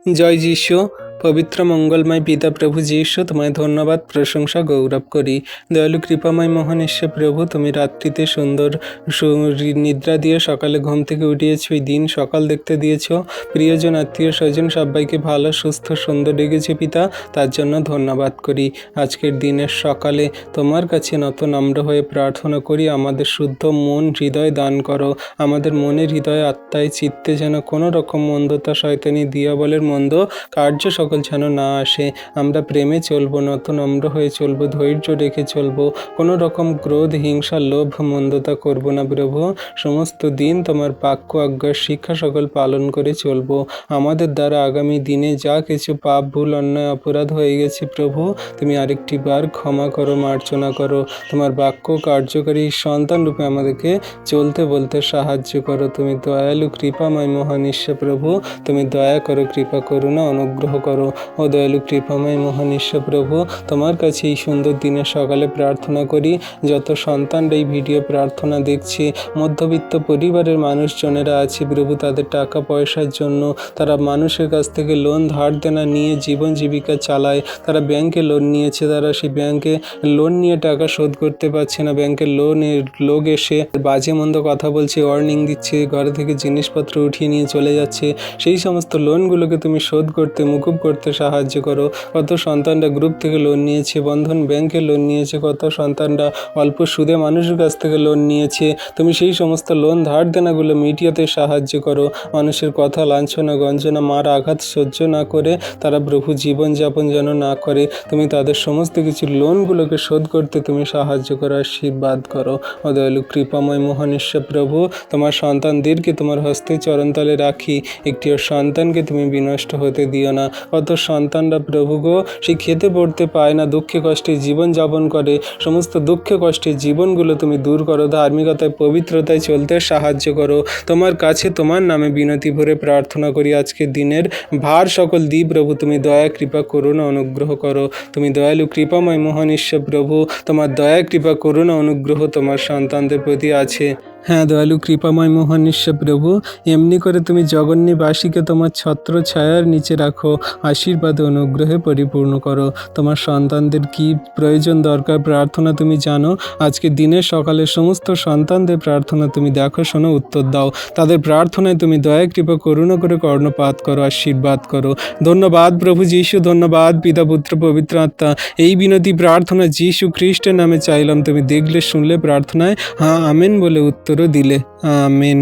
জয় যীশু। পবিত্র মঙ্গলময় পিতা প্রভু যীশু, তোমায় ধন্যবাদ, প্রশংসা, গৌরব করি। দয়ালু কৃপাময় মহান ঈশ্বর প্রভু, তুমি রাত্রিতে সুন্দর নিদ্রা দিয়ে সকালে ঘুম থেকে উঠিয়েছ, ওই দিন সকাল দেখতে দিয়েছ। প্রিয়জন, আত্মীয় স্বজন সবাইকে ভালো, সুস্থ, সুন্দর রেখেছে পিতা, তার জন্য ধন্যবাদ করি। আজকের দিনের সকালে তোমার কাছে নত নম্র হয়ে প্রার্থনা করি, আমাদের শুদ্ধ মন হৃদয় দান করো। আমাদের মনে, হৃদয়, আত্মায়, চিত্তে যেন কোনো রকম মন্দতা, শয়তানি, দিয়াবলের মন্দ কার্য সকল যেন না আসে। আমরা প্রেমে চলবো, নত নম্র হয়ে চলবো, ধৈর্য রেখে চলবো, কোনো রকম ক্রোধ, হিংসা, লোভ, মন্দতা করব না প্রভু। সমস্ত দিন তোমার বাক্য, আজ্ঞা, শিক্ষা সকল পালন করে চলবো। আমাদের দ্বারা আগামী দিনে যা কিছু পাপ, ভুল, অন্যায়, অপরাধ হয়ে গেছে প্রভু, তুমি আরেকটি বার ক্ষমা করো, মার্জনা করো। তোমার বাক্য কার্যকারী সন্তান রূপে আমাদেরকে চলতে বলতে সাহায্য করো। তুমি দয়ালু কৃপাময় মহান ঈশ্বর প্রভু, তুমি দয়া করো, কৃপা করুণা অনুগ্রহ করো। ও দয়ালু কৃপাময় মহান ঈশ্বর প্রভু, তোমার কাছে এই সুন্দর দিনের সকালে প্রার্থনা করি, যত সন্তানরা এই ভিডিও প্রার্থনা দেখছে, মধ্যবিত্ত পরিবারের মানুষজনেরা আছে প্রভু, তাদের টাকা পয়সার জন্য তারা মানুষের কাছ থেকে লোন ধার দেনা নিয়ে জীবন জীবিকা চালায়। তারা ব্যাংকে লোন নিয়েছে, তারা সেই ব্যাংকে লোন নিয়ে টাকা শোধ করতে পারছে না। ব্যাংকের লোক এসে বাজে মন্দ কথা বলছে, ওয়ার্নিং দিচ্ছে, ঘরে থেকে জিনিসপত্র উঠিয়ে নিয়ে চলে যাচ্ছে। সেই সমস্ত লোনগুলোকে তুমি শোধ করতে, মুকুব করতে সাহায্য করো। কত সন্তানরা গ্রুপ থেকে লোন নিয়েছে, বন্ধন ব্যাংকে লোন নিয়েছে, কত সন্তানরা অল্প সুদে মানুষের কাছ থেকে লোন নিয়েছে। তুমি সেই সমস্ত লোন ধার দেনাগুলো মিটিয়ে সাহায্য করো। মানুষের কথা, লাঞ্ছনা, গঞ্জনা, মার আঘাত সহ্য না করে তারা প্রভু জীবনযাপন যেন না করে, তুমি তাদের সমস্ত কিছু লোনগুলোকে শোধ করতে তুমি সাহায্য করো, আশীর্বাদ করো। ও দয়ালু কৃপাময় মহান ঈশ্বর প্রভু, তোমার সন্তানদেরকে তোমার হস্তে চরণতলে রাখি, একটিও সন্তানকে তুমি বিনষ্ট হতে দিও না। কত সন্তানরা প্রভু গো, সে খেতে পড়তে পায় না, দুঃখে কষ্টে জীবন যাপন করে, সমস্ত দুঃখে কষ্টে জীবনগুলো তুমি দূর করো, ধার্মিকতায়, পবিত্রতায় চলতে সাহায্য করো। তোমার কাছে তোমার নামে বিনতি ভরে প্রার্থনা করি, আজকের দিনের ভার সকল দিই প্রভু, তুমি দয়া, কৃপা, করুণা অনুগ্রহ করো। তুমি দয়ালু কৃপাময় মহান ঈশ্বর প্রভু, তোমার দয়া, কৃপা, করুণা অনুগ্রহ তোমার সন্তানদের প্রতি আছে। হ্যাঁ দয়ালু কৃপাময় মহান ঈশ্বর প্রভু, এমনি করে তুমি জগন্যবাসীকে তোমার ছত্র ছায়ার নিচে রাখো, আশীর্বাদ অনুগ্রহে পরিপূর্ণ করো। তোমার সন্তানদের কি প্রয়োজন, দরকার, প্রার্থনা তুমি জানো। আজকে দিনের সকালে সমস্ত সন্তানদের প্রার্থনা তুমি দেখো, শোনো, উত্তর দাও। তাদের প্রার্থনায় তুমি দয়া, কৃপা, করুণা করে কর্ণপাত করো, আশীর্বাদ করো। ধন্যবাদ প্রভু যীশু, ধন্যবাদ পিতা, পুত্র, পবিত্র আত্মা। এই বিনতি প্রার্থনা যীশু খ্রিস্টের নামে চাইলাম, তুমি দেখলে, শুনলে প্রার্থনায় হ্যাঁ আমেন বলে উত্তরও দিলে। আমেন।